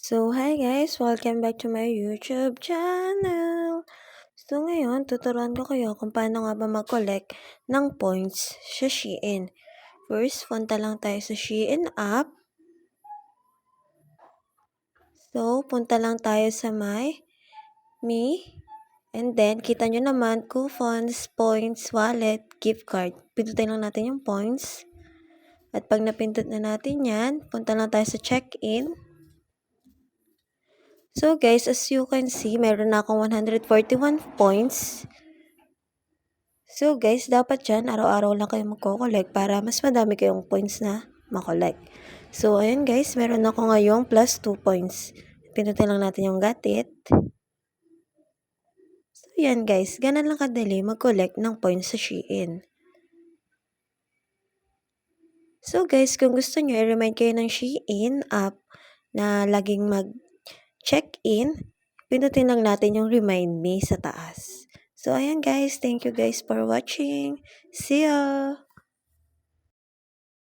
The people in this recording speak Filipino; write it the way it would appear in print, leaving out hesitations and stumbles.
So, hi guys! Welcome back to my YouTube channel! So, ngayon, tuturuan ko kayo kung paano nga ba mag-collect ng points sa Shein. First, punta lang tayo sa Shein app. So, punta lang tayo sa my Me. And then, kita nyo naman, coupons, points, wallet, gift card. Pindutin lang natin yung points. At pag napindot na natin yan, punta lang tayo sa check-in. So guys, as you can see, meron na akong 141 points. So guys, dapat dyan, araw-araw lang kayo magko-collect para mas madami kayong points na makollect. So ayan guys, meron ako ngayong plus 2 points. Pinutin lang natin yung got it. So ayan guys, ganun lang kadali mag-collect ng points sa Shein. So guys, kung gusto nyo, i-remind kayo ng Shein app na laging mag-check-in, pindutin lang natin yung remind me sa taas. So, ayan guys. Thank you guys for watching. See ya!